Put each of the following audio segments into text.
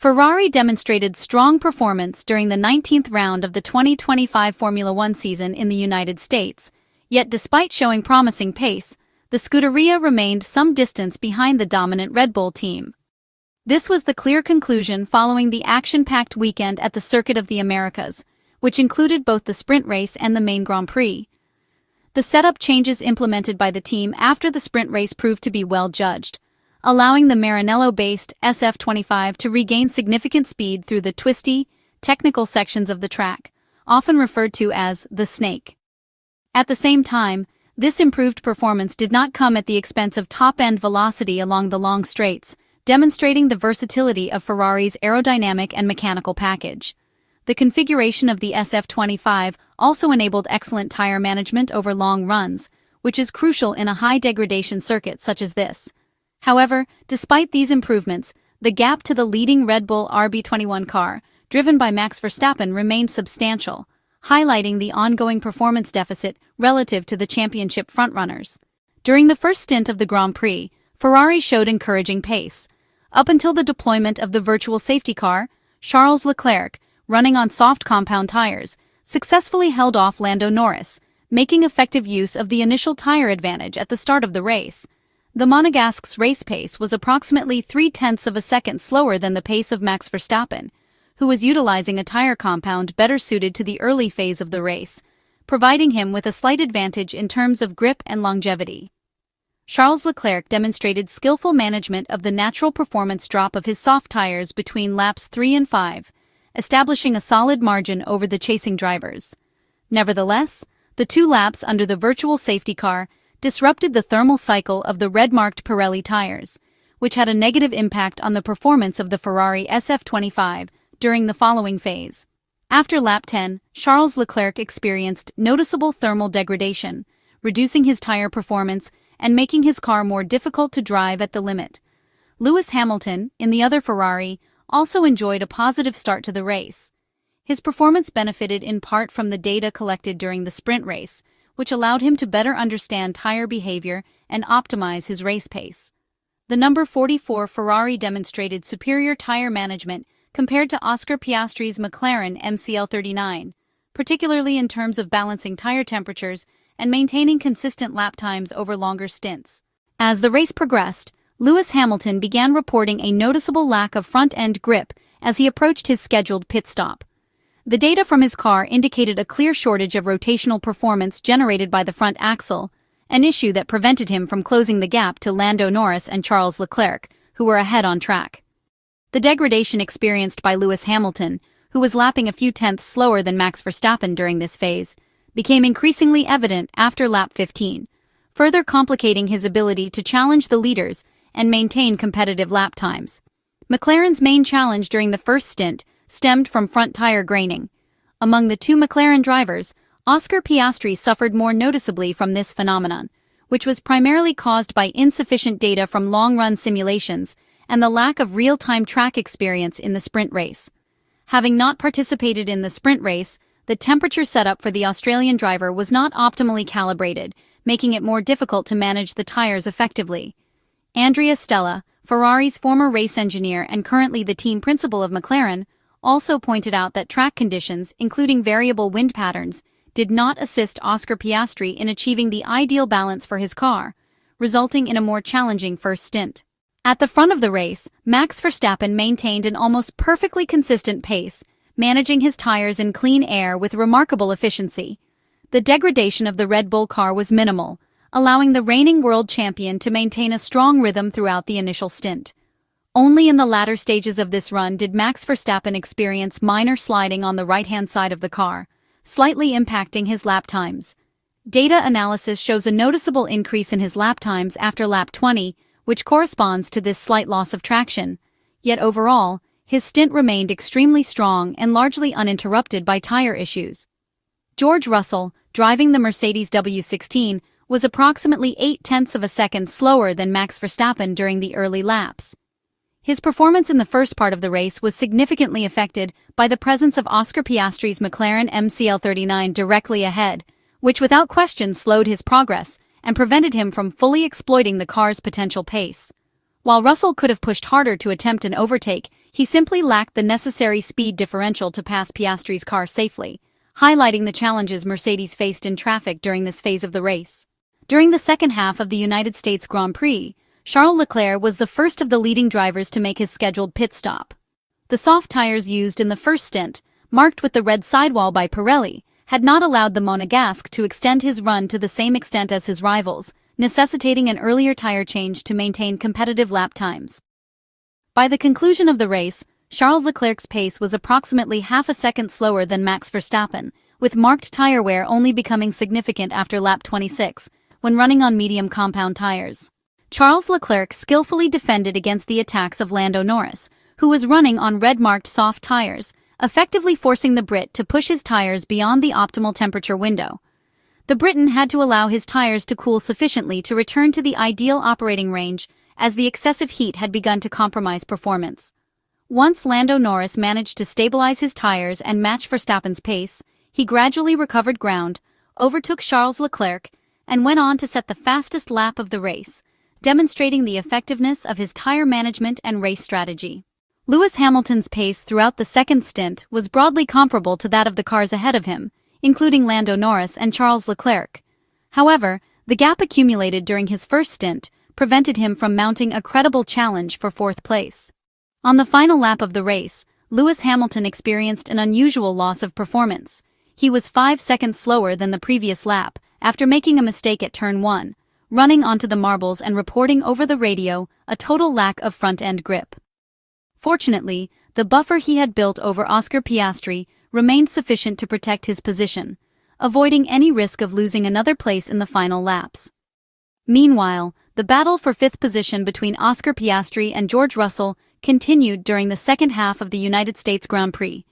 Ferrari demonstrated strong performance during the 19th round of the 2025 Formula One season in the United States, yet despite showing promising pace, the Scuderia remained some distance behind the dominant Red Bull team. This was the clear conclusion following the action-packed weekend at the Circuit of the Americas, which included both the sprint race and the main Grand Prix. The setup changes implemented by the team after the sprint race proved to be well judged, allowing the Maranello-based SF-25 to regain significant speed through the twisty, technical sections of the track, often referred to as the snake. At the same time, this improved performance did not come at the expense of top-end velocity along the long straights, demonstrating the versatility of Ferrari's aerodynamic and mechanical package. The configuration of the SF-25 also enabled excellent tire management over long runs, which is crucial in a high-degradation circuit such as this. However, despite these improvements, the gap to the leading Red Bull RB21 car, driven by Max Verstappen, remained substantial, highlighting the ongoing performance deficit relative to the championship frontrunners. During the first stint of the Grand Prix, Ferrari showed encouraging pace. Up until the deployment of the virtual safety car, Charles Leclerc, running on soft compound tires, successfully held off Lando Norris, making effective use of the initial tire advantage at the start of the race. The Monegasque's race pace was approximately 0.3 of a second slower than the pace of Max Verstappen, who was utilizing a tire compound better suited to the early phase of the race, providing him with a slight advantage in terms of grip and longevity. Charles Leclerc demonstrated skillful management of the natural performance drop of his soft tires between laps 3 and 5, establishing a solid margin over the chasing drivers. Nevertheless, the 2 laps under the virtual safety car disrupted the thermal cycle of the red-marked Pirelli tires, which had a negative impact on the performance of the Ferrari SF-25 during the following phase. After lap 10, Charles Leclerc experienced noticeable thermal degradation, reducing his tire performance and making his car more difficult to drive at the limit. Lewis Hamilton, in the other Ferrari, also enjoyed a positive start to the race. His performance benefited in part from the data collected during the sprint race, which allowed him to better understand tire behavior and optimize his race pace. The number 44 Ferrari demonstrated superior tire management compared to Oscar Piastri's McLaren MCL39, particularly in terms of balancing tire temperatures and maintaining consistent lap times over longer stints. As the race progressed, Lewis Hamilton began reporting a noticeable lack of front-end grip as he approached his scheduled pit stop. The data from his car indicated a clear shortage of rotational performance generated by the front axle, an issue that prevented him from closing the gap to Lando Norris and Charles Leclerc, who were ahead on track. The degradation experienced by Lewis Hamilton, who was lapping a few tenths slower than Max Verstappen during this phase, became increasingly evident after lap 15, further complicating his ability to challenge the leaders and maintain competitive lap times. McLaren's main challenge during the first stint stemmed from front tire graining. Among the 2 McLaren drivers, Oscar Piastri suffered more noticeably from this phenomenon, which was primarily caused by insufficient data from long-run simulations and the lack of real-time track experience in the sprint race. Having not participated in the sprint race, the temperature setup for the Australian driver was not optimally calibrated, making it more difficult to manage the tires effectively. Andrea Stella, Ferrari's former race engineer and currently the team principal of McLaren, also pointed out that track conditions, including variable wind patterns, did not assist Oscar Piastri in achieving the ideal balance for his car, resulting in a more challenging first stint. At the front of the race, Max Verstappen maintained an almost perfectly consistent pace, managing his tires in clean air with remarkable efficiency. The degradation of the Red Bull car was minimal, allowing the reigning world champion to maintain a strong rhythm throughout the initial stint. Only in the latter stages of this run did Max Verstappen experience minor sliding on the right-hand side of the car, slightly impacting his lap times. Data analysis shows a noticeable increase in his lap times after lap 20, which corresponds to this slight loss of traction. Yet overall, his stint remained extremely strong and largely uninterrupted by tire issues. George Russell, driving the Mercedes W16, was approximately 0.8 of a second slower than Max Verstappen during the early laps. His performance in the first part of the race was significantly affected by the presence of Oscar Piastri's McLaren MCL39 directly ahead, which without question slowed his progress and prevented him from fully exploiting the car's potential pace. While Russell could have pushed harder to attempt an overtake, he simply lacked the necessary speed differential to pass Piastri's car safely, highlighting the challenges Mercedes faced in traffic during this phase of the race. During the second half of the United States Grand Prix, Charles Leclerc was the first of the leading drivers to make his scheduled pit stop. The soft tires used in the first stint, marked with the red sidewall by Pirelli, had not allowed the Monegasque to extend his run to the same extent as his rivals, necessitating an earlier tire change to maintain competitive lap times. By the conclusion of the race, Charles Leclerc's pace was approximately half a second slower than Max Verstappen, with marked tire wear only becoming significant after lap 26, when running on medium compound tires. Charles Leclerc skillfully defended against the attacks of Lando Norris, who was running on red-marked soft tires, effectively forcing the Brit to push his tires beyond the optimal temperature window. The Briton had to allow his tires to cool sufficiently to return to the ideal operating range, as the excessive heat had begun to compromise performance. Once Lando Norris managed to stabilize his tires and match Verstappen's pace, he gradually recovered ground, overtook Charles Leclerc, and went on to set the fastest lap of the race, demonstrating the effectiveness of his tire management and race strategy. Lewis Hamilton's pace throughout the second stint was broadly comparable to that of the cars ahead of him, including Lando Norris and Charles Leclerc. However, the gap accumulated during his first stint prevented him from mounting a credible challenge for fourth place. On the final lap of the race, Lewis Hamilton experienced an unusual loss of performance. He was 5 seconds slower than the previous lap after making a mistake at turn 1, running onto the marbles and reporting over the radio a total lack of front-end grip. Fortunately, the buffer he had built over Oscar Piastri remained sufficient to protect his position, avoiding any risk of losing another place in the final laps. Meanwhile, the battle for fifth position between Oscar Piastri and George Russell continued during the second half of the United States Grand Prix.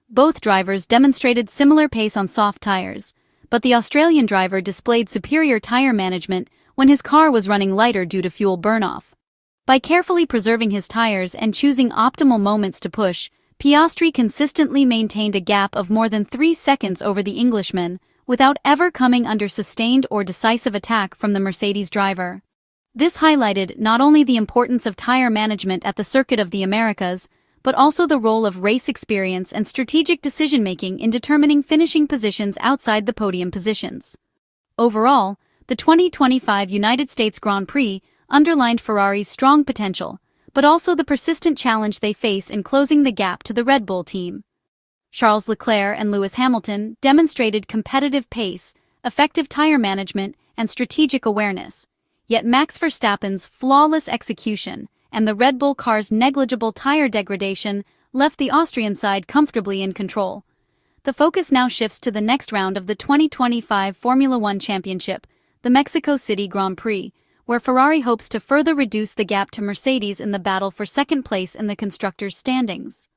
Both drivers demonstrated similar pace on soft tires, but the Australian driver displayed superior tire management when his car was running lighter due to fuel burn-off. By carefully preserving his tires and choosing optimal moments to push, Piastri consistently maintained a gap of more than 3 seconds over the Englishman, without ever coming under sustained or decisive attack from the Mercedes driver. This highlighted not only the importance of tire management at the Circuit of the Americas, but also the role of race experience and strategic decision-making in determining finishing positions outside the podium positions. Overall, the 2025 United States Grand Prix underlined Ferrari's strong potential, but also the persistent challenge they face in closing the gap to the Red Bull team. Charles Leclerc and Lewis Hamilton demonstrated competitive pace, effective tire management, and strategic awareness, yet Max Verstappen's flawless execution and the Red Bull car's negligible tire degradation left the Austrian side comfortably in control. The focus now shifts to the next round of the 2025 Formula One Championship, the Mexico City Grand Prix, where Ferrari hopes to further reduce the gap to Mercedes in the battle for second place in the constructors' standings.